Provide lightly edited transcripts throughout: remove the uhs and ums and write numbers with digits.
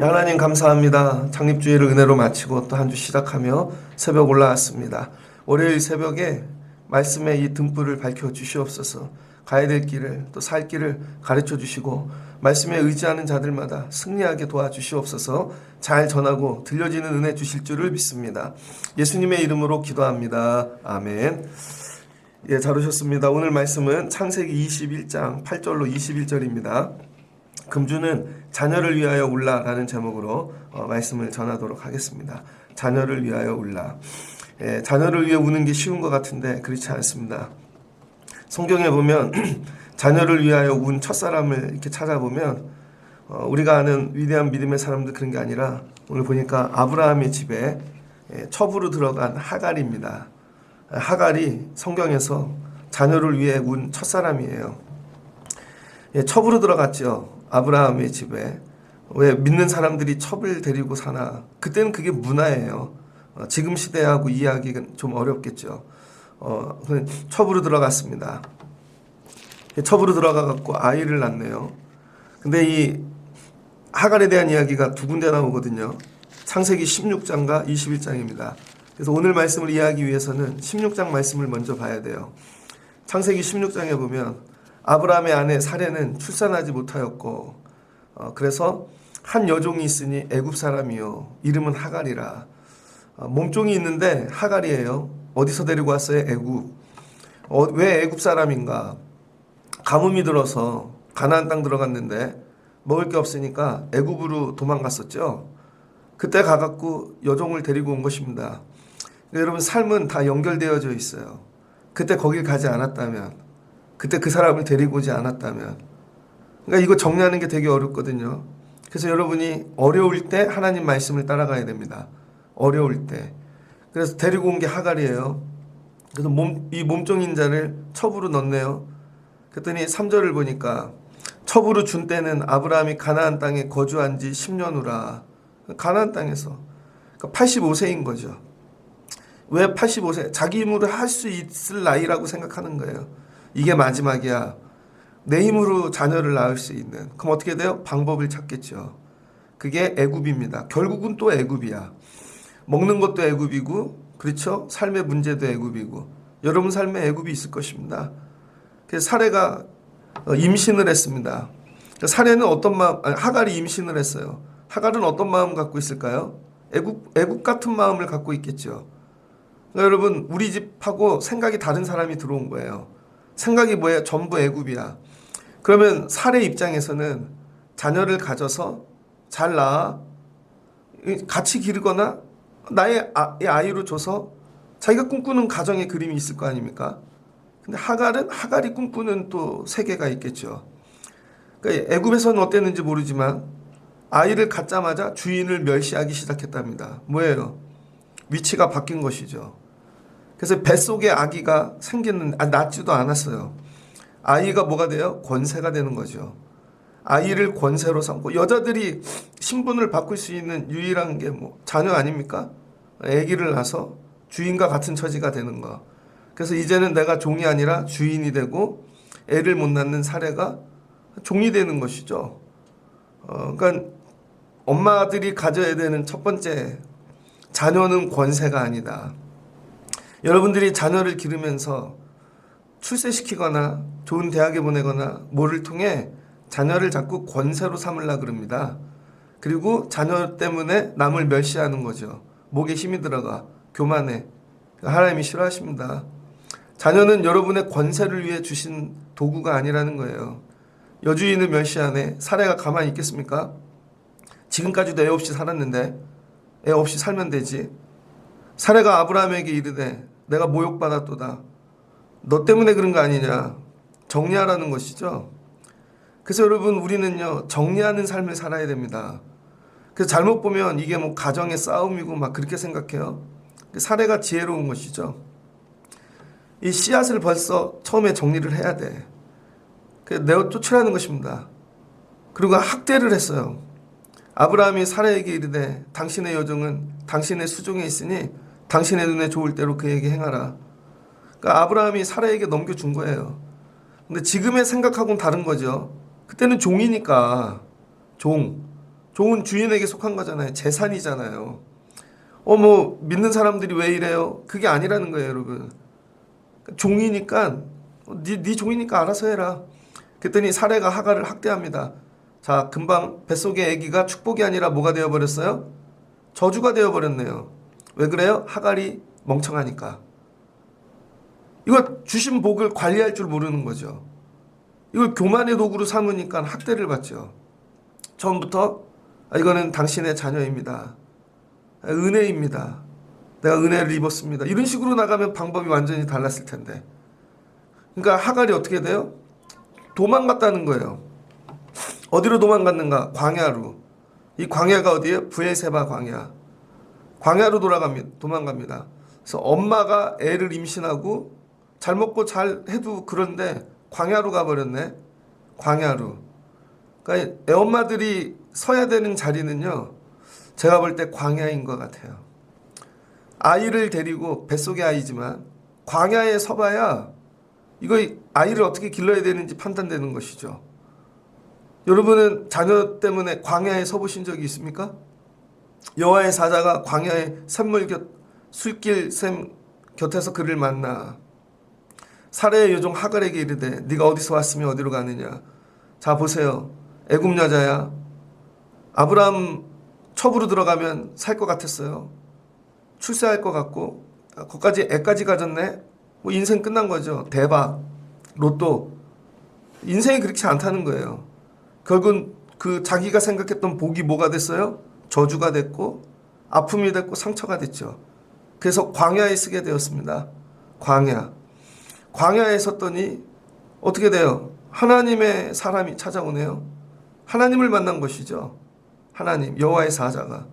하나님 감사합니다. 창립주일을 은혜로 마치고 또 한 주 시작하며 새벽 올라왔습니다. 월요일 새벽에 말씀의 이 등불을 밝혀 주시옵소서. 가야 될 길을 또 살 길을 가르쳐 주시고 말씀에 의지하는 자들마다 승리하게 도와주시옵소서. 잘 전하고 들려지는 은혜 주실 줄을 믿습니다. 예수님의 이름으로 기도합니다. 아멘. 예, 잘 오셨습니다. 오늘 말씀은 창세기 21장 8절로 21절입니다. 금주는 자녀를 위하여 울라라는 제목으로 말씀을 전하도록 하겠습니다. 자녀를 위하여 울라. 자녀를 위해 우는 게 쉬운 것 같은데 그렇지 않습니다. 성경에 보면 자녀를 위하여 운 첫사람을 이렇게 찾아보면 우리가 아는 위대한 믿음의 사람들 그런 게 아니라 오늘 보니까 아브라함의 집에 첩으로 들어간 하갈입니다. 하갈이 성경에서 자녀를 위해 운 첫사람이에요. 첩으로 들어갔죠. 아브라함의 집에. 왜 믿는 사람들이 첩을 데리고 사나? 그때는 그게 문화예요. 지금 시대하고 이해하기가 좀 어렵겠죠. 첩으로 들어갔습니다. 첩으로 들어가갖고 아이를 낳네요. 근데 이 하갈에 대한 이야기가 두 군데 나오거든요. 창세기 16장과 21장입니다. 그래서 오늘 말씀을 이해하기 위해서는 16장 말씀을 먼저 봐야 돼요. 창세기 16장에 보면 아브라함의 아내 사레는 출산하지 못하였고 그래서 한 여종이 있으니 애굽 사람이요 이름은 하갈이라. 몸종이 있는데 하갈이에요. 어디서 데리고 왔어요? 애굽. 왜 애굽 사람인가? 가뭄이 들어서 가나안 땅 들어갔는데 먹을 게 없으니까 애굽으로 도망갔었죠. 그때 가갖고 여종을 데리고 온 것입니다. 여러분 삶은 다 연결되어져 있어요. 그때 거길 가지 않았다면, 그때 그 사람을 데리고 오지 않았다면, 그러니까 이거 정리하는 게 되게 어렵거든요. 그래서 여러분이 어려울 때 하나님 말씀을 따라가야 됩니다. 어려울 때. 그래서 데리고 온 게 하갈이에요. 그래서 이 몸종인 자를 첩으로 넣네요. 그랬더니 3절을 보니까 첩으로 준 때는 아브라함이 가나안 땅에 거주한 지 10년 후라. 가나안 땅에서. 그러니까 85세인 거죠. 왜 85세? 자기 힘으로 할 수 있을 나이라고 생각하는 거예요. 이게 마지막이야. 내 힘으로 자녀를 낳을 수 있는. 그럼 어떻게 돼요? 방법을 찾겠죠. 그게 애굽입니다. 결국은 또 애굽이야. 먹는 것도 애굽이고, 그렇죠? 삶의 문제도 애굽이고, 여러분 삶에 애굽이 있을 것입니다. 그래서 사레가 임신을 했습니다. 사레는 어떤 마음? 하갈이 임신을 했어요. 하갈은 어떤 마음 갖고 있을까요? 애굽 같은 마음을 갖고 있겠죠. 그러니까 여러분 우리 집하고 생각이 다른 사람이 들어온 거예요. 생각이 뭐예요? 전부 애굽이야. 그러면 사례 입장에서는 자녀를 가져서 잘 낳아 같이 기르거나 나의 아이로 줘서 자기가 꿈꾸는 가정의 그림이 있을 거 아닙니까? 근데 하갈이 꿈꾸는 또 세계가 있겠죠. 그러니까 애굽에서는 어땠는지 모르지만 아이를 갖자마자 주인을 멸시하기 시작했답니다. 뭐예요? 위치가 바뀐 것이죠. 그래서 뱃속에 아기가 낳지도 않았어요. 아이가 뭐가 돼요? 권세가 되는 거죠. 아이를 권세로 삼고, 여자들이 신분을 바꿀 수 있는 유일한 게 자녀 아닙니까? 아기를 낳아서 주인과 같은 처지가 되는 거. 그래서 이제는 내가 종이 아니라 주인이 되고 애를 못 낳는 사례가 종이 되는 것이죠. 그러니까 엄마들이 가져야 되는 첫 번째, 자녀는 권세가 아니다. 여러분들이 자녀를 기르면서 출세시키거나 좋은 대학에 보내거나 뭐를 통해 자녀를 자꾸 권세로 삼으려고 그럽니다. 그리고 자녀 때문에 남을 멸시하는 거죠. 목에 힘이 들어가 교만해. 하나님이 싫어하십니다. 자녀는 여러분의 권세를 위해 주신 도구가 아니라는 거예요. 여주인을 멸시하네. 사례가 가만히 있겠습니까? 지금까지도 애 없이 살았는데 애 없이 살면 되지. 사례가 아브라함에게 이르되 내가 모욕받았도다. 너 때문에 그런 거 아니냐. 정리하라는 것이죠. 그래서 여러분 우리는요 정리하는 삶을 살아야 됩니다. 그래서 잘못 보면 이게 가정의 싸움이고 막 그렇게 생각해요. 사례가 지혜로운 것이죠. 이 씨앗을 벌써 처음에 정리를 해야 돼. 그래서 내어 쫓으라는 것입니다. 그리고 학대를 했어요. 아브라함이 사라에게 이르되 당신의 여종은 당신의 수종에 있으니 당신의 눈에 좋을 대로 그에게 행하라. 그러니까 아브라함이 사라에게 넘겨준 거예요. 근데 지금의 생각하고는 다른 거죠. 그때는 종이니까 종은 주인에게 속한 거잖아요. 재산이잖아요. 뭐 믿는 사람들이 왜 이래요? 그게 아니라는 거예요, 여러분. 종이니까 네 종이니까 알아서 해라. 그랬더니 사례가 하갈을 학대합니다. 자, 금방 뱃속의 아기가 축복이 아니라 뭐가 되어버렸어요? 저주가 되어버렸네요. 왜 그래요? 하갈이 멍청하니까. 이거 주신 복을 관리할 줄 모르는 거죠. 이걸 교만의 도구로 삼으니까 학대를 받죠. 처음부터 이거는 당신의 자녀입니다. 은혜입니다. 내가 은혜를 입었습니다. 이런 식으로 나가면 방법이 완전히 달랐을 텐데. 그러니까 하갈이 어떻게 돼요? 도망갔다는 거예요. 어디로 도망갔는가? 광야로. 이 광야가 어디예요? 브에세바 광야. 광야로 도망갑니다. 그래서 엄마가 애를 임신하고 잘 먹고 잘 해도 그런데 광야로 가버렸네. 광야로. 그러니까 애엄마들이 서야 되는 자리는요. 제가 볼 때 광야인 것 같아요. 아이를 데리고 뱃속의 아이지만 광야에 서봐야 이거 아이를 어떻게 길러야 되는지 판단되는 것이죠. 여러분은 자녀 때문에 광야에 서보신 적이 있습니까? 여호와의 사자가 광야의 술길 곁에서 그를 만나 사례의 여종 하갈에게 이르되 네가 어디서 왔으며 어디로 가느냐. 자 보세요. 애굽 여자야. 아브라함 첩으로 들어가면 살 것 같았어요. 출세할 것 같고 거기까지 애까지 가졌네. 뭐 인생 끝난 거죠. 대박. 로또. 인생이 그렇지 않다는 거예요. 결국은 그 자기가 생각했던 복이 뭐가 됐어요? 저주가 됐고 아픔이 됐고 상처가 됐죠. 그래서 광야에 쓰게 되었습니다. 광야에 섰더니 어떻게 돼요? 하나님의 사람이 찾아오네요. 하나님을 만난 것이죠. 하나님, 여호와의 사자가.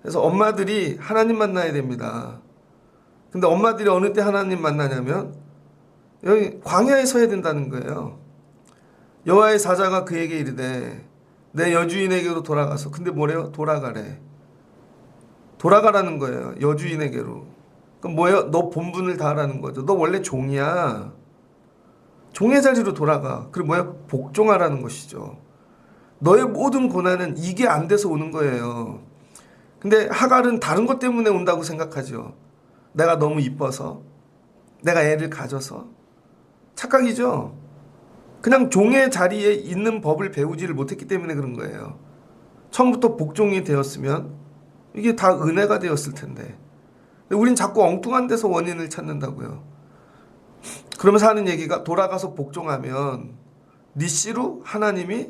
그래서 엄마들이 하나님 만나야 됩니다. 근데 엄마들이 어느 때 하나님 만나냐면 여기 광야에 서야 된다는 거예요. 여호와의 사자가 그에게 이르되 내 여주인에게로 돌아가서. 근데 뭐래요? 돌아가래. 돌아가라는 거예요. 여주인에게로. 그럼 뭐예요? 너 본분을 다하라는 거죠. 너 원래 종이야. 종의 자리로 돌아가. 그리고 뭐예요? 복종하라는 것이죠. 너의 모든 고난은 이게 안 돼서 오는 거예요. 근데 하갈은 다른 것 때문에 온다고 생각하죠. 내가 너무 이뻐서, 내가 애를 가져서. 착각이죠. 그냥 종의 자리에 있는 법을 배우지를 못했기 때문에 그런 거예요. 처음부터 복종이 되었으면 이게 다 은혜가 되었을 텐데. 우린 자꾸 엉뚱한 데서 원인을 찾는다고요. 그러면서 하는 얘기가 돌아가서 복종하면 네 씨로 하나님이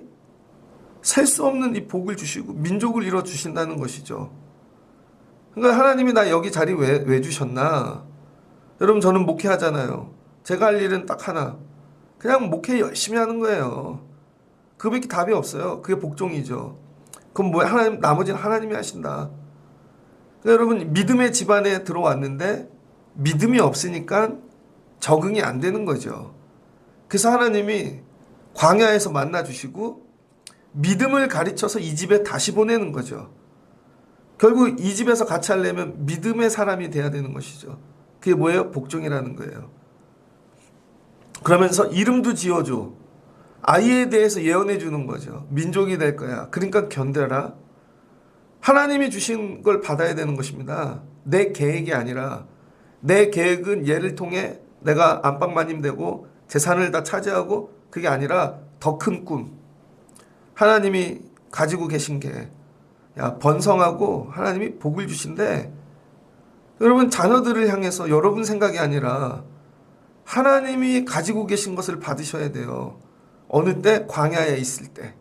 셀 수 없는 이 복을 주시고 민족을 이뤄 주신다는 것이죠. 그러니까 하나님이 나 여기 자리 왜 주셨나? 여러분 저는 목회하잖아요. 제가 할 일은 딱 하나. 그냥 목회 열심히 하는 거예요. 그밖에 답이 없어요. 그게 복종이죠. 그럼 뭐야? 하나님, 나머지는 하나님이 하신다. 그러니까 여러분 믿음의 집안에 들어왔는데 믿음이 없으니까 적응이 안 되는 거죠. 그래서 하나님이 광야에서 만나 주시고 믿음을 가르쳐서 이 집에 다시 보내는 거죠. 결국 이 집에서 같이 하려면 믿음의 사람이 돼야 되는 것이죠. 그게 뭐예요? 복종이라는 거예요. 그러면서 이름도 지어줘. 아이에 대해서 예언해 주는 거죠. 민족이 될 거야. 그러니까 견뎌라. 하나님이 주신 걸 받아야 되는 것입니다. 내 계획이 아니라 내 계획은 얘를 통해 내가 안방마님 되고 재산을 다 차지하고 그게 아니라 더 큰 꿈. 하나님이 가지고 계신 게 번성하고 하나님이 복을 주신대. 여러분 자녀들을 향해서 여러분 생각이 아니라 하나님이 가지고 계신 것을 받으셔야 돼요. 어느 때? 광야에 있을 때.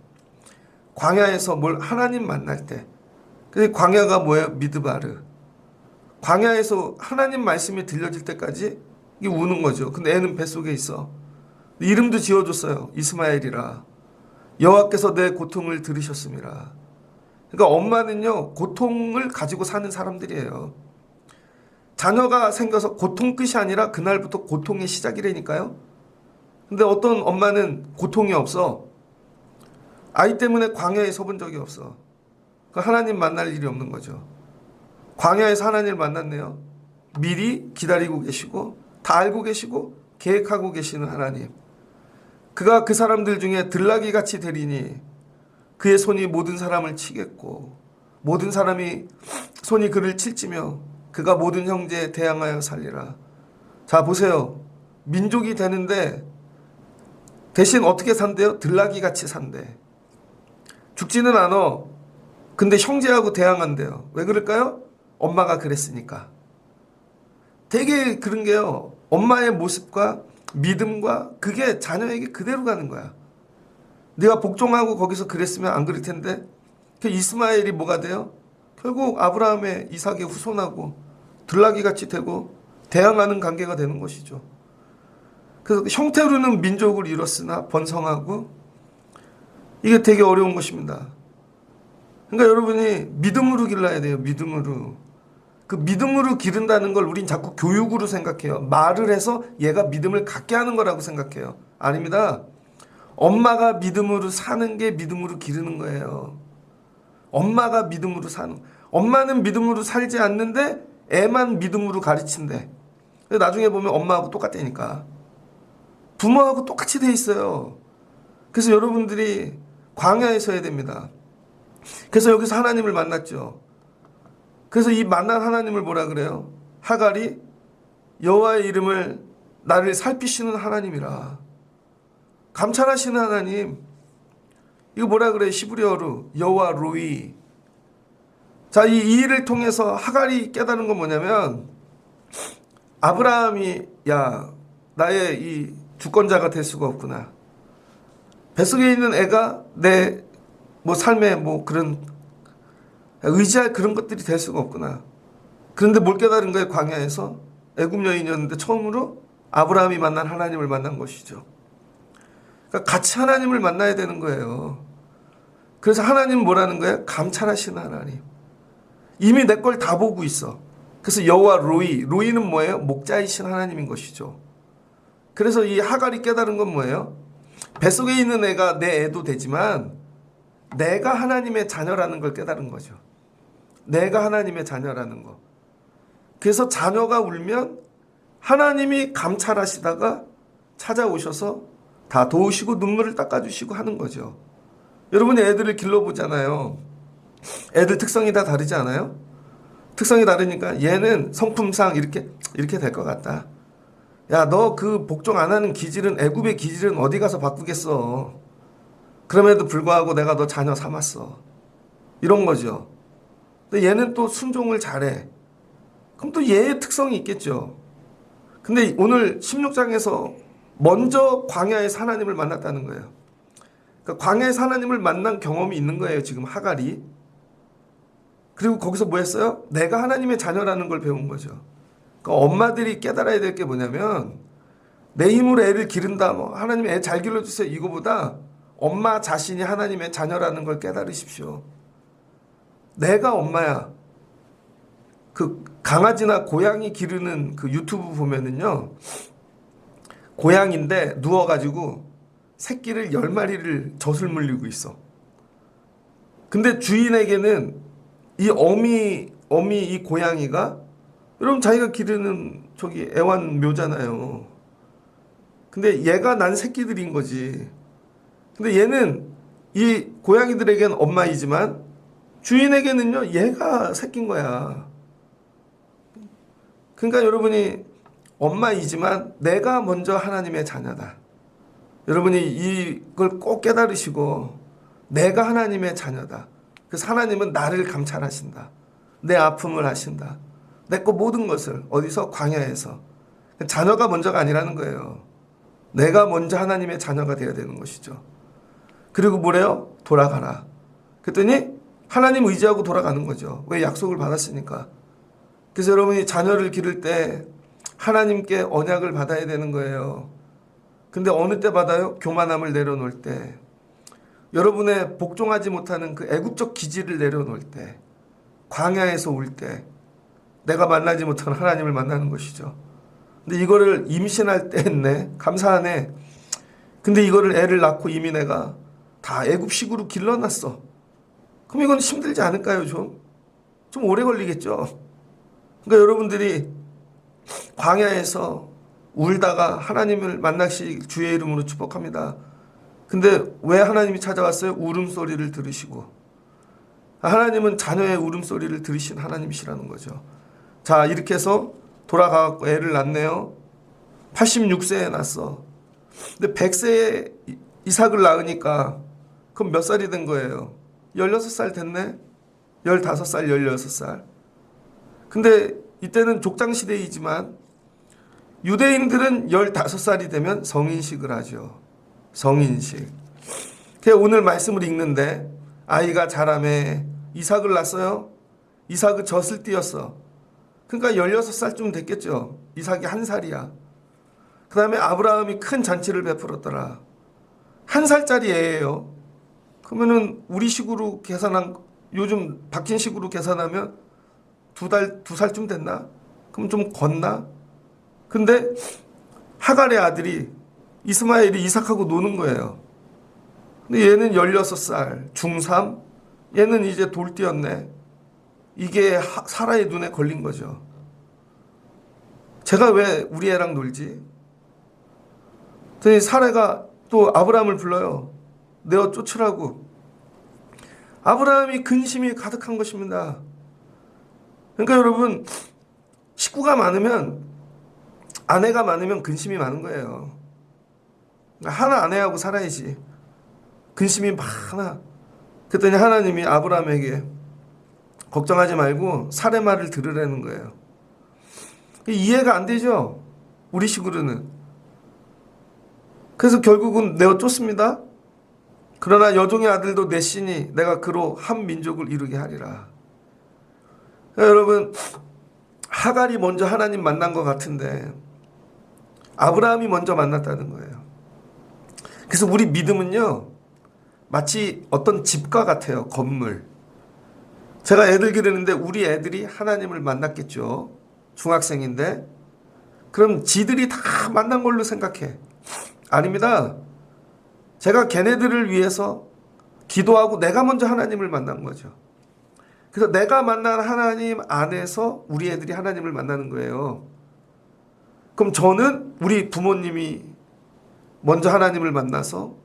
광야에서 뭘 하나님 만날 때. 그 광야가 뭐예요? 미드바르. 광야에서 하나님 말씀이 들려질 때까지 이게 우는 거죠. 근데 애는 뱃속에 있어. 이름도 지어줬어요. 이스마엘이라. 여호와께서 내 고통을 들으셨습니다. 그러니까 엄마는요 고통을 가지고 사는 사람들이에요. 자녀가 생겨서 고통 끝이 아니라 그날부터 고통의 시작이라니까요. 근데 어떤 엄마는 고통이 없어. 아이 때문에 광야에 서본 적이 없어. 하나님 만날 일이 없는 거죠. 광야에서 하나님을 만났네요. 미리 기다리고 계시고 다 알고 계시고 계획하고 계시는 하나님. 그가 그 사람들 중에 들나귀 같이 되리니 그의 손이 모든 사람을 치겠고 모든 사람이 손이 그를 칠지며 그가 모든 형제에 대항하여 살리라. 자 보세요. 민족이 되는데 대신 어떻게 산대요? 들나귀 같이 산대. 죽지는 않아. 근데 형제하고 대항한대요. 왜 그럴까요? 엄마가 그랬으니까. 되게 그런 게요. 엄마의 모습과 믿음과 그게 자녀에게 그대로 가는 거야. 네가 복종하고 거기서 그랬으면 안 그럴 텐데. 그 이스마엘이 뭐가 돼요? 결국 아브라함의 이삭의 후손하고 들나귀같이 되고 대항하는 관계가 되는 것이죠. 그래서 형태로는 민족을 이뤘으나 번성하고 이게 되게 어려운 것입니다. 그러니까 여러분이 믿음으로 길러야 돼요. 믿음으로. 그 믿음으로 기른다는 걸 우린 자꾸 교육으로 생각해요. 말을 해서 얘가 믿음을 갖게 하는 거라고 생각해요. 아닙니다. 엄마가 믿음으로 사는 게 믿음으로 기르는 거예요. 엄마가 믿음으로 사는. 엄마는 믿음으로 살지 않는데 애만 믿음으로 가르친대. 나중에 보면 엄마하고 똑같다니까. 부모하고 똑같이 돼 있어요. 그래서 여러분들이 광야에서 해야 됩니다. 그래서 여기서 하나님을 만났죠. 그래서 이 만난 하나님을 뭐라 그래요? 하갈이 여호와의 이름을 나를 살피시는 하나님이라. 감찰하시는 하나님. 이거 뭐라 그래요? 시브리어로 여호와 로이. 자, 이 일을 통해서 하갈이 깨달은 건 뭐냐면 아브라함이 야 나의 이 주권자가 될 수가 없구나. 뱃속에 있는 애가 내 뭐 삶에 뭐 그런 의지할 그런 것들이 될 수가 없구나. 그런데 뭘 깨달은 거예요? 광야에서 애굽 여인이었는데 처음으로 아브라함이 만난 하나님을 만난 것이죠. 그러니까 같이 하나님을 만나야 되는 거예요. 그래서 하나님은 뭐라는 거예요? 감찰하시는 하나님. 이미 내 걸 다 보고 있어. 그래서 여호와 로이. 로이는 뭐예요? 목자이신 하나님인 것이죠. 그래서 이 하갈이 깨달은 건 뭐예요? 뱃속에 있는 애가 내 애도 되지만 내가 하나님의 자녀라는 걸 깨달은 거죠. 내가 하나님의 자녀라는 거. 그래서 자녀가 울면 하나님이 감찰하시다가 찾아오셔서 다 도우시고 눈물을 닦아주시고 하는 거죠. 여러분이 애들을 길러보잖아요. 애들 특성이 다 다르지 않아요? 특성이 다르니까 얘는 성품상 이렇게 될 것 같다. 야, 너 그 복종 안 하는 기질은 애굽의 기질은 어디 가서 바꾸겠어. 그럼에도 불구하고 내가 너 자녀 삼았어. 이런 거죠. 근데 얘는 또 순종을 잘해. 그럼 또 얘의 특성이 있겠죠. 근데 오늘 16장에서 먼저 광야에서 하나님을 만났다는 거예요. 그러니까 광야에서 하나님을 만난 경험이 있는 거예요. 지금 하갈이. 그리고 거기서 뭐 했어요? 내가 하나님의 자녀라는 걸 배운 거죠. 그러니까 엄마들이 깨달아야 될 게 뭐냐면 내 힘으로 애를 기른다. 뭐 하나님 애 잘 길러주세요. 이거보다 엄마 자신이 하나님의 자녀라는 걸 깨달으십시오. 내가 엄마야. 그 강아지나 고양이 기르는 그 유튜브 보면은요. 고양인데 누워가지고 새끼를 10마리를 젖을 물리고 있어. 근데 주인에게는 이 어미 이 고양이가 여러분 자기가 기르는 저기 애완묘잖아요. 근데 얘가 난 새끼들인 거지. 근데 얘는 이 고양이들에게는 엄마이지만 주인에게는요 얘가 새끼인 거야. 그러니까 여러분이 엄마이지만 내가 먼저 하나님의 자녀다. 여러분이 이걸 꼭 깨달으시고 내가 하나님의 자녀다. 그래서 하나님은 나를 감찰하신다. 내 아픔을 하신다. 내 거 모든 것을 어디서? 광야에서. 자녀가 먼저가 아니라는 거예요. 내가 먼저 하나님의 자녀가 되어야 되는 것이죠. 그리고 뭐래요? 돌아가라. 그랬더니 하나님 의지하고 돌아가는 거죠. 왜? 약속을 받았으니까. 그래서 여러분이 자녀를 기를 때 하나님께 언약을 받아야 되는 거예요. 근데 어느 때 받아요? 교만함을 내려놓을 때. 여러분의 복종하지 못하는 그 애국적 기질을 내려놓을 때. 광야에서 올 때. 내가 만나지 못한 하나님을 만나는 것이죠. 근데 이거를 임신할 때 했네. 감사하네. 근데 이거를 애를 낳고 이미 내가 다 애굽식으로 길러놨어. 그럼 이건 힘들지 않을까요? 좀 오래 걸리겠죠. 그러니까 여러분들이 광야에서 울다가 하나님을 만나시 주의 이름으로 축복합니다. 근데 왜 하나님이 찾아왔어요? 울음소리를 들으시고. 하나님은 자녀의 울음소리를 들으신 하나님이시라는 거죠. 자, 이렇게 해서 돌아가고 애를 낳네요. 86세에 낳았어. 근데 100세에 이삭을 낳으니까 그럼 몇 살이 된 거예요? 16살 됐네? 15살, 16살. 근데 이때는 족장시대이지만 유대인들은 15살이 되면 성인식을 하죠. 성인식. 그래서 오늘 말씀을 읽는데 아이가 자라매 이삭을 낳았어요. 이삭은 젖을 띄었어. 그러니까 16살쯤 됐겠죠. 이삭이 1살이야. 그 다음에 아브라함이 큰 잔치를 베풀었더라. 1살짜리 애예요. 그러면은 우리 식으로 계산한, 요즘 박진식으로 계산하면 2살쯤 됐나? 그럼 좀 걷나? 근데 하갈의 아들이 이스마엘이 이삭하고 노는 거예요. 근데 얘는 16살, 중3, 얘는 이제 돌 뛰었네. 이게 사라의 눈에 걸린 거죠. 제가 왜 우리 애랑 놀지? 그랬더니 사라가 또 아브라함을 불러요. 내어 쫓으라고. 아브라함이 근심이 가득한 것입니다. 그러니까 여러분, 식구가 많으면, 아내가 많으면 근심이 많은 거예요. 하나 아내하고 살아야지. 근심이 많아. 그랬더니 하나님이 아브라함에게 걱정하지 말고 사례 말을 들으라는 거예요. 이해가 안 되죠? 우리 식으로는. 그래서 결국은 내어 쫓습니다. 그러나 여종의 아들도 내 신이 내가 그로 한 민족을 이루게 하리라. 여러분, 하갈이 먼저 하나님 만난 것 같은데 아브라함이 먼저 만났다는 거예요. 그래서 우리 믿음은요, 마치 어떤 집과 같아요. 건물. 제가 애들 기르는데 우리 애들이 하나님을 만났겠죠. 중학생인데. 그럼 지들이 다 만난 걸로 생각해. 아닙니다. 제가 걔네들을 위해서 기도하고 내가 먼저 하나님을 만난 거죠. 그래서 내가 만난 하나님 안에서 우리 애들이 하나님을 만나는 거예요. 그럼 저는 우리 부모님이 먼저 하나님을 만나서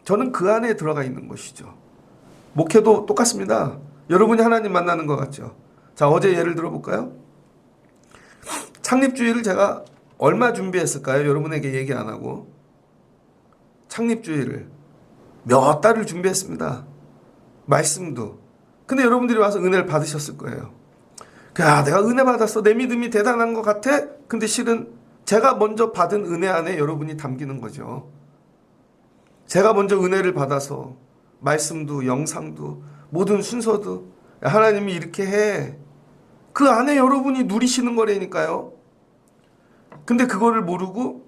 저는 그 안에 들어가 있는 것이죠. 목회도 똑같습니다. 여러분이 하나님 만나는 것 같죠. 자, 어제 예를 들어볼까요? 창립주일을 제가 얼마 준비했을까요? 여러분에게 얘기 안 하고. 창립주일을 몇 달을 준비했습니다. 말씀도. 근데 여러분들이 와서 은혜를 받으셨을 거예요. 야, 내가 은혜 받았어. 내 믿음이 대단한 것 같아. 근데 실은 제가 먼저 받은 은혜 안에 여러분이 담기는 거죠. 제가 먼저 은혜를 받아서 말씀도 영상도 모든 순서도 하나님이 이렇게 해. 그 안에 여러분이 누리시는 거라니까요. 근데 그거를 모르고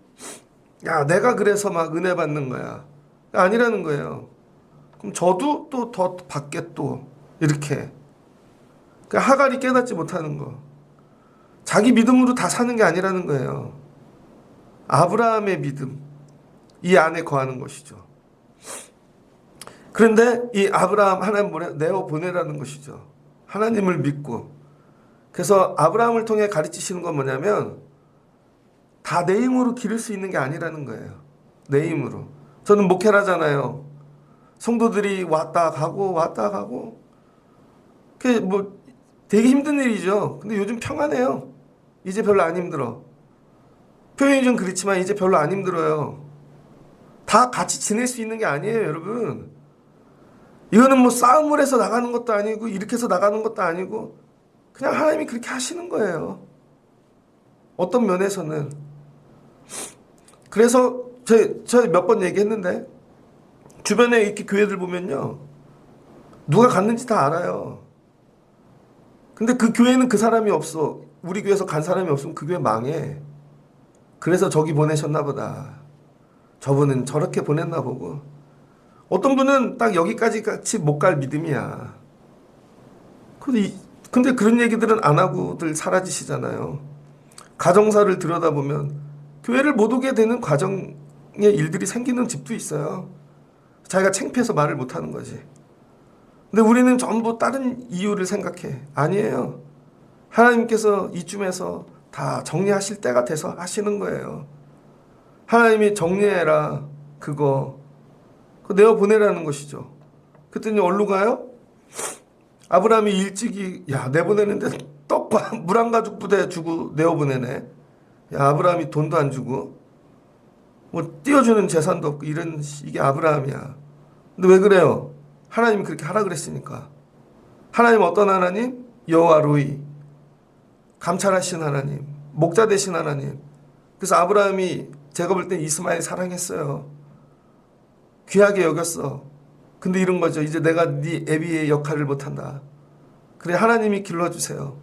야, 내가 그래서 막 은혜 받는 거야. 아니라는 거예요. 그럼 저도 또 더 받게 또 이렇게. 그러니까 하갈이 깨닫지 못하는 거. 자기 믿음으로 다 사는 게 아니라는 거예요. 아브라함의 믿음. 이 안에 거하는 것이죠. 그런데 이 아브라함 하나님 내어 보내라는 것이죠. 하나님을 믿고. 그래서 아브라함을 통해 가르치시는 건 뭐냐면 다 내 힘으로 기를 수 있는 게 아니라는 거예요. 내 힘으로. 저는 목회를 하잖아요. 성도들이 왔다 가고 왔다 가고. 그게 뭐 되게 힘든 일이죠. 근데 요즘 평안해요. 이제 별로 안 힘들어. 표현이 좀 그렇지만 이제 별로 안 힘들어요. 다 같이 지낼 수 있는 게 아니에요, 여러분. 이거는 뭐 싸움을 해서 나가는 것도 아니고 이렇게 해서 나가는 것도 아니고 그냥 하나님이 그렇게 하시는 거예요. 어떤 면에서는. 그래서 제가 몇 번 얘기했는데 주변에 이렇게 교회들 보면요. 누가 갔는지 다 알아요. 근데 그 교회는 그 사람이 없어. 우리 교회에서 간 사람이 없으면 그 교회 망해. 그래서 저기 보내셨나 보다. 저분은 저렇게 보냈나 보고. 어떤 분은 딱 여기까지 같이 못 갈 믿음이야. 근데 그런 얘기들은 안 하고들 사라지시잖아요. 가정사를 들여다보면 교회를 못 오게 되는 과정의 일들이 생기는 집도 있어요. 자기가 창피해서 말을 못 하는 거지. 근데 우리는 전부 다른 이유를 생각해. 아니에요. 하나님께서 이쯤에서 다 정리하실 때가 돼서 하시는 거예요. 하나님이 정리해라 그거 내어보내라는 것이죠. 그랬더니 어디로 가요? 아브라함이 일찍이 내보내는데 떡과 물 한 가죽 부대 주고 내어보내네. 아브라함이 돈도 안 주고 뭐 띄워주는 재산도 없고 이게 아브라함이야. 근데 왜 그래요? 하나님이 그렇게 하라 그랬으니까. 하나님 어떤 하나님? 여호와 로이, 감찰하신 하나님, 목자 되신 하나님. 그래서 아브라함이 제가 볼 땐 이스마엘 사랑했어요. 귀하게 여겼어. 근데 이런 거죠. 이제 내가 네 애비의 역할을 못한다. 그래 하나님이 길러주세요.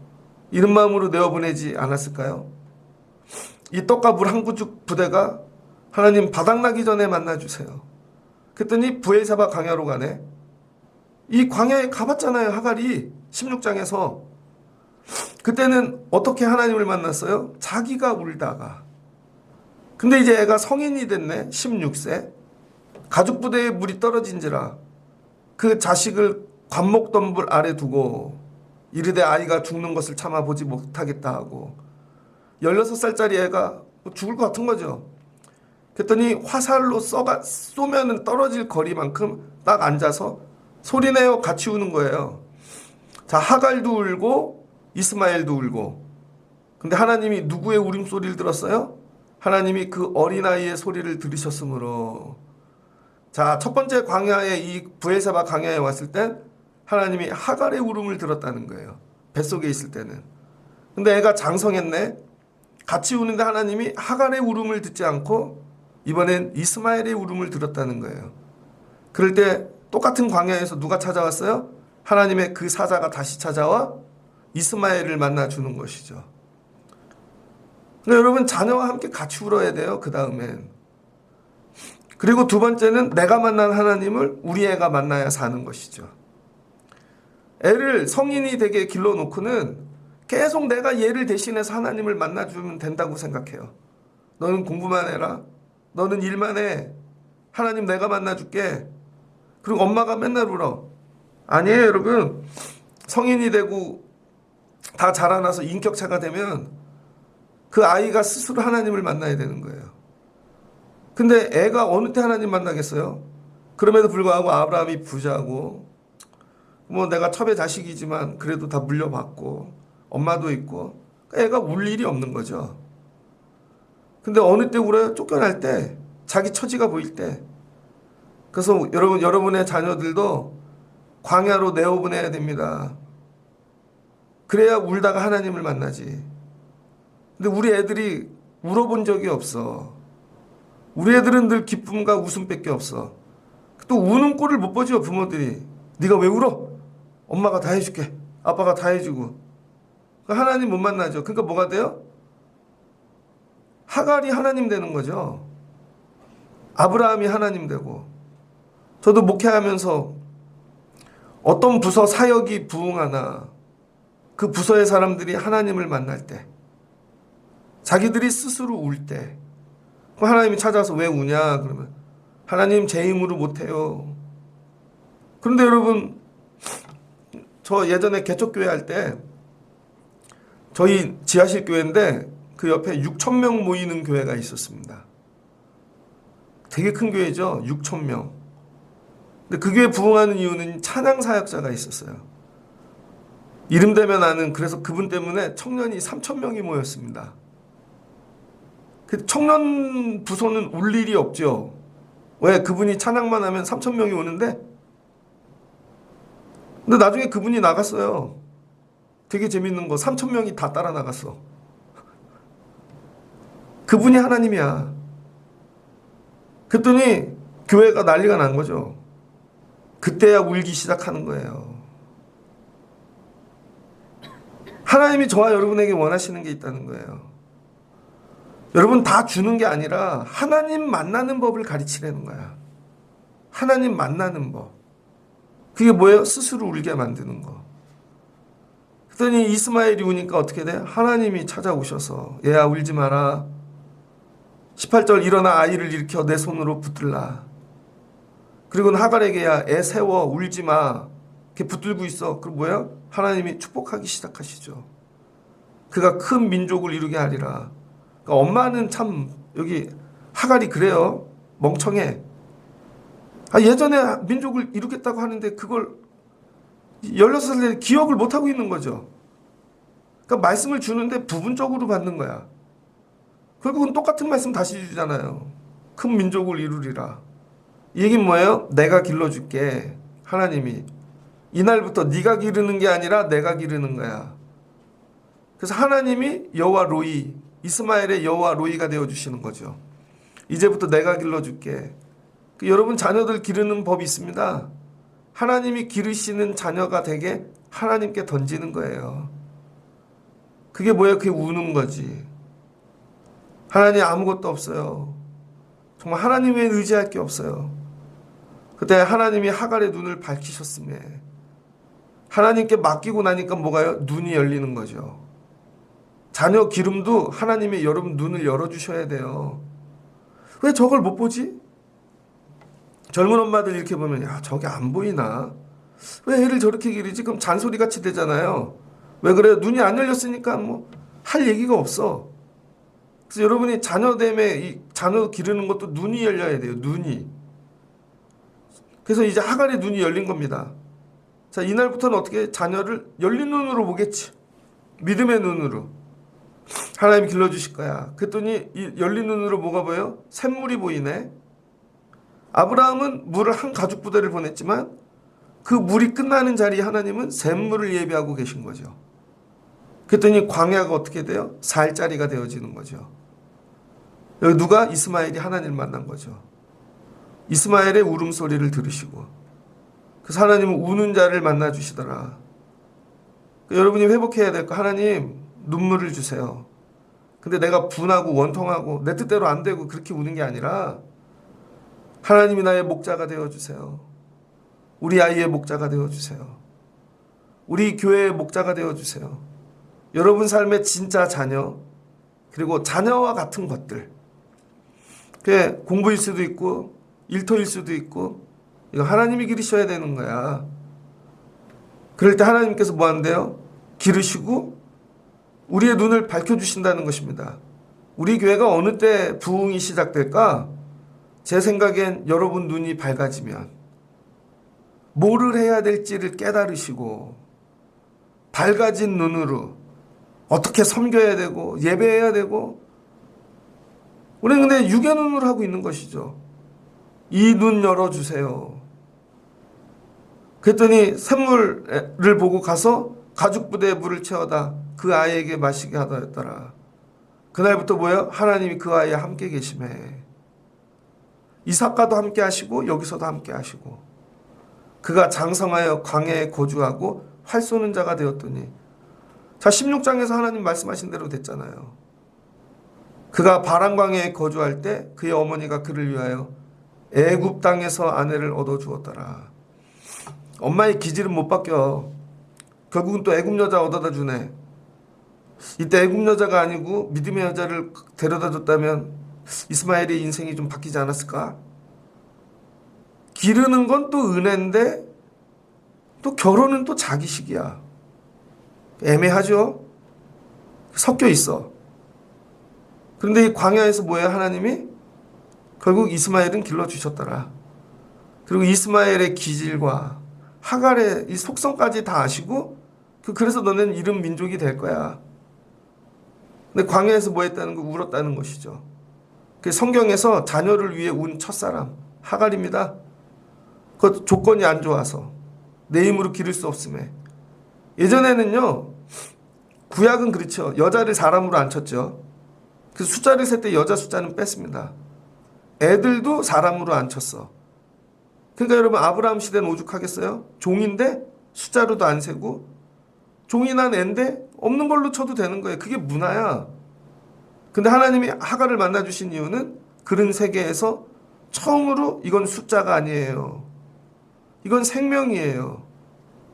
이런 마음으로 내어보내지 않았을까요? 이 떡과 물 한 구죽 부대가 하나님 바닥나기 전에 만나주세요. 그랬더니 브엘사바 광야로 가네. 이 광야에 가봤잖아요. 하갈이 16장에서. 그때는 어떻게 하나님을 만났어요? 자기가 울다가. 근데 이제 애가 성인이 됐네. 16세. 가죽부대에 물이 떨어진지라 그 자식을 관목덤불 아래 두고 이르되 아이가 죽는 것을 참아보지 못하겠다 하고 16살짜리 애가 죽을 것 같은 거죠. 그랬더니 화살로 쏘면 떨어질 거리만큼 딱 앉아서 소리내어 같이 우는 거예요. 자, 하갈도 울고 이스마엘도 울고. 근데 하나님이 누구의 울음소리를 들었어요? 하나님이 그 어린아이의 소리를 들으셨으므로. 자, 첫 번째 광야에 이 브엘사바 광야에 왔을 땐 하나님이 하갈의 울음을 들었다는 거예요. 뱃속에 있을 때는. 근데 애가 장성했네. 같이 우는데 하나님이 하갈의 울음을 듣지 않고 이번엔 이스마엘의 울음을 들었다는 거예요. 그럴 때 똑같은 광야에서 누가 찾아왔어요? 하나님의 그 사자가 다시 찾아와 이스마엘을 만나주는 것이죠. 그러니까 여러분 자녀와 함께 같이 울어야 돼요. 그 다음엔. 그리고 두 번째는 내가 만난 하나님을 우리 애가 만나야 사는 것이죠. 애를 성인이 되게 길러놓고는 계속 내가 얘를 대신해서 하나님을 만나주면 된다고 생각해요. 너는 공부만 해라. 너는 일만 해. 하나님 내가 만나줄게. 그리고 엄마가 맨날 울어. 아니에요, 여러분. 성인이 되고 다 자라나서 인격차가 되면 그 아이가 스스로 하나님을 만나야 되는 거예요. 근데 애가 어느 때 하나님 만나겠어요? 그럼에도 불구하고 아브라함이 부자고 뭐 내가 첩의 자식이지만 그래도 다 물려받고 엄마도 있고 애가 울 일이 없는 거죠. 근데 어느 때 울어요? 쫓겨날 때, 자기 처지가 보일 때. 그래서 여러분의 자녀들도 광야로 내어보내야 됩니다. 그래야 울다가 하나님을 만나지. 근데 우리 애들이 울어본 적이 없어. 우리 애들은 늘 기쁨과 웃음밖에 없어. 또 우는 꼴을 못 보죠, 부모들이. 네가 왜 울어? 엄마가 다 해줄게. 아빠가 다 해주고. 하나님 못 만나죠. 그러니까 뭐가 돼요? 하갈이 하나님 되는 거죠. 아브라함이 하나님 되고. 저도 목회하면서 어떤 부서 사역이 부흥하나 그 부서의 사람들이 하나님을 만날 때, 자기들이 스스로 울 때, 하나님이 찾아서 왜 우냐 그러면 하나님 제 힘으로 못해요. 그런데 여러분, 저 예전에 개척교회 할 때 저희 지하실 교회인데 그 옆에 6,000명 모이는 교회가 있었습니다. 되게 큰 교회죠. 6,000명. 근데 그 교회 부흥하는 이유는 찬양 사역자가 있었어요. 이름 되면 아는. 그래서 그분 때문에 청년이 3,000명이 모였습니다. 그 청년 부서는 울 일이 없죠. 왜? 그분이 찬양만 하면 3,000명이 오는데. 근데 나중에 그분이 나갔어요. 되게 재밌는 거 3,000명이 다 따라 나갔어. 그분이 하나님이야. 그랬더니 교회가 난리가 난 거죠. 그때야 울기 시작하는 거예요. 하나님이 저와 여러분에게 원하시는 게 있다는 거예요. 여러분 다 주는 게 아니라 하나님 만나는 법을 가르치려는 거야. 하나님 만나는 법. 그게 뭐예요? 스스로 울게 만드는 거. 그랬더니 이스마엘이 우니까 어떻게 돼? 하나님이 찾아오셔서 얘야 울지 마라. 18절 일어나 아이를 일으켜 내 손으로 붙들라. 그리고는 하갈에게 야 애 세워 울지 마. 이렇게 붙들고 있어. 그럼 뭐야? 하나님이 축복하기 시작하시죠. 그가 큰 민족을 이루게 하리라. 그러니까 엄마는 참 여기 하갈이 그래요. 멍청해. 예전에 민족을 이루겠다고 하는데 그걸 16살에 기억을 못하고 있는 거죠. 그러니까 말씀을 주는데 부분적으로 받는 거야. 결국은 똑같은 말씀 다시 주잖아요. 큰 민족을 이루리라. 이 얘기는 뭐예요? 내가 길러줄게. 하나님이. 이날부터 네가 기르는 게 아니라 내가 기르는 거야. 그래서 하나님이 여호와 로이, 이스마엘의 여호와 로이가 되어주시는 거죠. 이제부터 내가 길러줄게. 여러분 자녀들 기르는 법이 있습니다. 하나님이 기르시는 자녀가 되게 하나님께 던지는 거예요. 그게 뭐예요? 그게 우는 거지. 하나님 아무것도 없어요. 정말 하나님 외에 의지할 게 없어요. 그때 하나님이 하갈의 눈을 밝히셨음에 하나님께 맡기고 나니까 뭐가요? 눈이 열리는 거죠. 자녀 기름도 하나님이 여러분 눈을 열어주셔야 돼요. 왜 저걸 못 보지? 젊은 엄마들 이렇게 보면 야 저게 안 보이나? 왜 애를 저렇게 기르지? 그럼 잔소리같이 되잖아요. 왜 그래요? 눈이 안 열렸으니까 뭐 할 얘기가 없어. 그래서 여러분이 자녀 때문에 이 자녀 기르는 것도 눈이 열려야 돼요. 눈이. 그래서 이제 하갈의 눈이 열린 겁니다. 자, 이날부터는 어떻게 자녀를 열린 눈으로 보겠지. 믿음의 눈으로. 하나님이 길러주실 거야. 그랬더니 이 열린 눈으로 뭐가 보여요? 샘물이 보이네. 아브라함은 물을 한 가죽 부대를 보냈지만 그 물이 끝나는 자리에 하나님은 샘물을 예비하고 계신 거죠. 그랬더니 광야가 어떻게 돼요? 살 자리가 되어지는 거죠. 여기 누가? 이스마엘이 하나님을 만난 거죠. 이스마엘의 울음소리를 들으시고 그래서 하나님은 우는 자를 만나 주시더라. 여러분이 회복해야 될 거 하나님 눈물을 주세요. 근데 내가 분하고 원통하고 내 뜻대로 안 되고 그렇게 우는 게 아니라 하나님이 나의 목자가 되어주세요. 우리 아이의 목자가 되어주세요. 우리 교회의 목자가 되어주세요. 여러분 삶의 진짜 자녀 그리고 자녀와 같은 것들 그게 공부일 수도 있고 일터일 수도 있고 이거 하나님이 기르셔야 되는 거야. 그럴 때 하나님께서 뭐 한대요? 기르시고 우리의 눈을 밝혀주신다는 것입니다. 우리 교회가 어느 때 부흥이 시작될까? 제 생각엔 여러분 눈이 밝아지면 뭐를 해야 될지를 깨달으시고 밝아진 눈으로 어떻게 섬겨야 되고 예배해야 되고 우리는 근데 육의 눈으로 하고 있는 것이죠. 이 눈 열어주세요. 그랬더니 샘물을 보고 가서 가죽 부대에 물을 채워다 그 아이에게 마시게 하더라. 그날부터 뭐예요? 하나님이 그 아이와 함께 계심에 이삭과도 함께 하시고 여기서도 함께 하시고 그가 장성하여 광야에 거주하고 활 쏘는 자가 되었더니 자 16장에서 하나님 말씀하신 대로 됐잖아요. 그가 바란 광야에 거주할 때 그의 어머니가 그를 위하여 애굽 땅에서 아내를 얻어 주었더라. 엄마의 기질은 못 바뀌어. 결국은 또 애굽 여자 얻어다 주네. 이때 애굽 여자가 아니고 믿음의 여자를 데려다 줬다면 이스마엘의 인생이 좀 바뀌지 않았을까? 기르는 건 또 은혜인데 또 결혼은 또 자기식이야. 애매하죠? 섞여 있어. 그런데 이 광야에서 뭐예요? 하나님이 결국 이스마엘은 길러주셨더라. 그리고 이스마엘의 기질과 하갈의 이 속성까지 다 아시고 그래서 너는 이름 민족이 될 거야. 근데 광야에서 뭐 했다는 거? 울었다는 것이죠. 성경에서 자녀를 위해 운 첫사람 하갈입니다. 그 조건이 안 좋아서 내 힘으로 기를 수 없음에 예전에는요 구약은 그렇죠. 여자를 사람으로 안 쳤죠. 그 숫자를 셀 때 여자 숫자는 뺐습니다. 애들도 사람으로 안 쳤어. 그러니까 여러분 아브라함 시대는 오죽하겠어요? 종인데 숫자로도 안 세고 종이 난 애인데 없는 걸로 쳐도 되는 거예요. 그게 문화야. 근데 하나님이 하갈을 만나주신 이유는 그런 세계에서 처음으로 이건 숫자가 아니에요. 이건 생명이에요.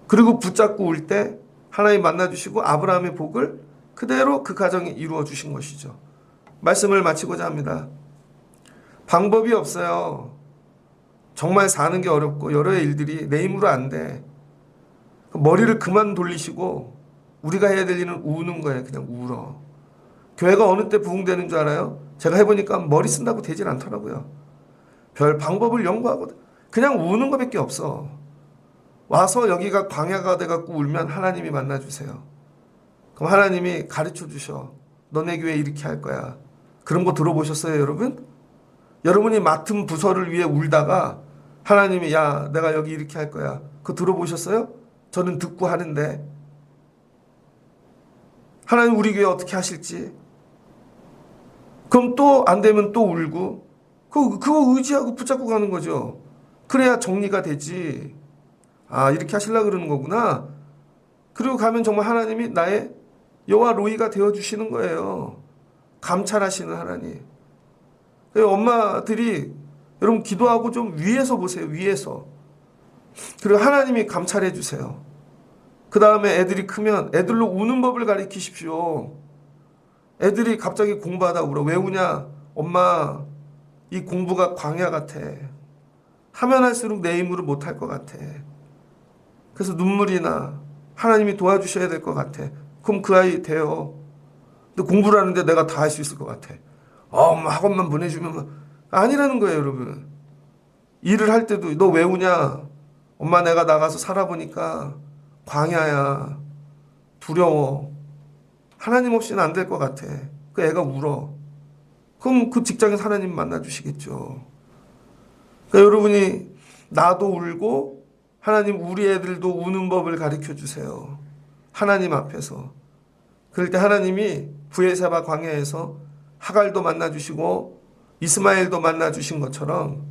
그리고 붙잡고 울 때 하나님 만나주시고 아브라함의 복을 그대로 그 가정에 이루어 주신 것이죠. 말씀을 마치고자 합니다. 방법이 없어요. 정말 사는 게 어렵고 여러 일들이 내 힘으로 안 돼. 머리를 그만 돌리시고 우리가 해야 될 일은 우는 거예요. 그냥 울어. 교회가 어느 때 부흥되는 줄 알아요? 제가 해보니까 머리 쓴다고 되질 않더라고요. 별 방법을 연구하거든. 그냥 우는 것밖에 없어. 와서 여기가 광야가 돼갖고 울면 하나님이 만나주세요. 그럼 하나님이 가르쳐 주셔. 너네 교회 이렇게 할 거야. 그런 거 들어보셨어요, 여러분? 여러분이 맡은 부서를 위해 울다가 하나님이 야, 내가 여기 이렇게 할 거야. 그거 들어보셨어요? 저는 듣고 하는데 하나님 우리 교회 어떻게 하실지. 그럼 또 안 되면 또 울고 그거 의지하고 붙잡고 가는 거죠. 그래야 정리가 되지. 아, 이렇게 하시려고 그러는 거구나. 그리고 가면 정말 하나님이 나의 여호와 로이가 되어주시는 거예요. 감찰하시는 하나님. 엄마들이 여러분 기도하고 좀 위에서 보세요. 위에서. 그리고 하나님이 감찰해 주세요. 그 다음에 애들이 크면 애들로 우는 법을 가르치십시오. 애들이 갑자기 공부하다 울어. 왜 우냐? 엄마, 이 공부가 광야 같아. 하면 할수록 내 힘으로 못할 것 같아. 그래서 눈물이 나. 하나님이 도와주셔야 될 것 같아. 그럼 그 아이 돼요. 근데 공부를 하는데 내가 다 할 수 있을 것 같아. 엄마 학원만 보내주면 아니라는 거예요, 여러분. 일을 할 때도 너 왜 우냐? 엄마 내가 나가서 살아보니까 광야야. 두려워. 하나님 없이는 안 될 것 같아. 그 애가 울어. 그럼 그 직장에서 하나님 만나주시겠죠. 그러니까 여러분이 나도 울고 하나님 우리 애들도 우는 법을 가르쳐 주세요. 하나님 앞에서. 그럴 때 하나님이 부에사바 광야에서 하갈도 만나주시고 이스마엘도 만나주신 것처럼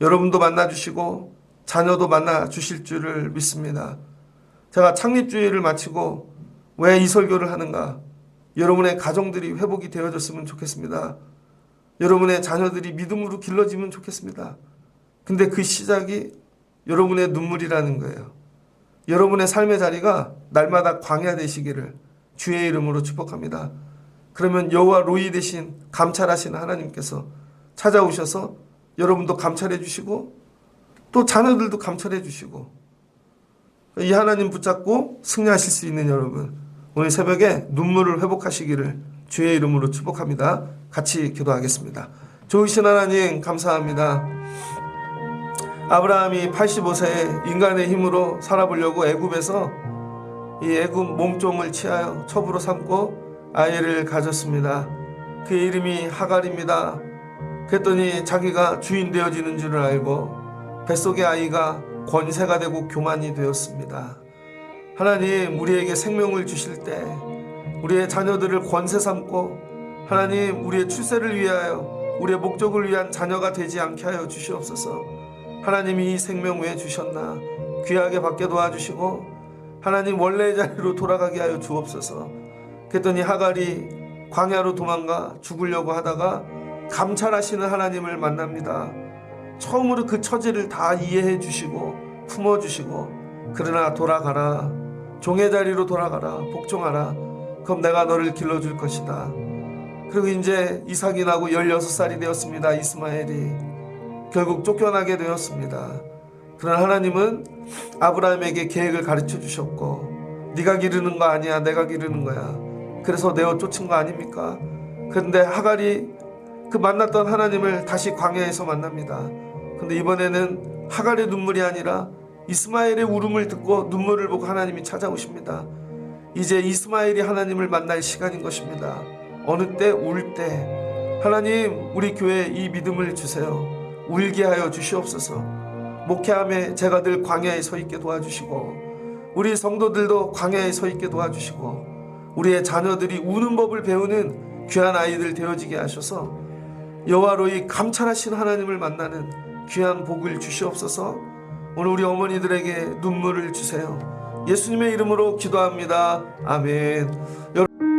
여러분도 만나주시고 자녀도 만나주실 줄을 믿습니다. 제가 창립주의를 마치고 왜 이 설교를 하는가? 여러분의 가정들이 회복이 되어졌으면 좋겠습니다. 여러분의 자녀들이 믿음으로 길러지면 좋겠습니다. 근데 그 시작이 여러분의 눈물이라는 거예요. 여러분의 삶의 자리가 날마다 광야 되시기를 주의 이름으로 축복합니다. 그러면 여호와 로이 대신 감찰하시는 하나님께서 찾아오셔서 여러분도 감찰해 주시고 또 자녀들도 감찰해 주시고 이 하나님 붙잡고 승리하실 수 있는 여러분, 오늘 새벽에 눈물을 회복하시기를 주의 이름으로 축복합니다. 같이 기도하겠습니다. 좋으신 하나님 감사합니다. 아브라함이 85세에 인간의 힘으로 살아보려고 애굽에서 이 애굽 몸종을 취하여 첩으로 삼고 아이를 가졌습니다. 그의 이름이 하갈입니다. 그랬더니 자기가 주인 되어지는 줄을 알고 뱃속의 아이가 권세가 되고 교만이 되었습니다. 하나님 우리에게 생명을 주실 때 우리의 자녀들을 권세 삼고 하나님 우리의 출세를 위하여 우리의 목적을 위한 자녀가 되지 않게 하여 주시옵소서. 하나님이 이 생명 왜 주셨나 귀하게 받게 도와주시고 하나님 원래의 자리로 돌아가게 하여 주옵소서. 그랬더니 하갈이 광야로 도망가 죽으려고 하다가 감찰하시는 하나님을 만납니다. 처음으로 그 처지를 다 이해해 주시고 품어주시고 그러나 돌아가라. 종의 자리로 돌아가라. 복종하라. 그럼 내가 너를 길러줄 것이다. 그리고 이제 이삭이 나고 16살이 되었습니다. 이스마엘이 결국 쫓겨나게 되었습니다. 그러나 하나님은 아브라함에게 계획을 가르쳐 주셨고 네가 기르는 거 아니야. 내가 기르는 거야. 그래서 내어 쫓은 거 아닙니까? 그런데 하갈이 그 만났던 하나님을 다시 광야에서 만납니다. 근데 이번에는 하갈의 눈물이 아니라 이스마엘의 울음을 듣고 눈물을 보고 하나님이 찾아오십니다. 이제 이스마엘이 하나님을 만날 시간인 것입니다. 어느 때? 울 때. 하나님 우리 교회에 이 믿음을 주세요. 울게 하여 주시옵소서. 목회함에 제가 늘 광야에 서 있게 도와주시고 우리 성도들도 광야에 서 있게 도와주시고 우리의 자녀들이 우는 법을 배우는 귀한 아이들 되어지게 하셔서 여호와로 이 감찰하신 하나님을 만나는 귀한 복을 주시옵소서. 오늘 우리 어머니들에게 눈물을 주세요. 예수님의 이름으로 기도합니다. 아멘.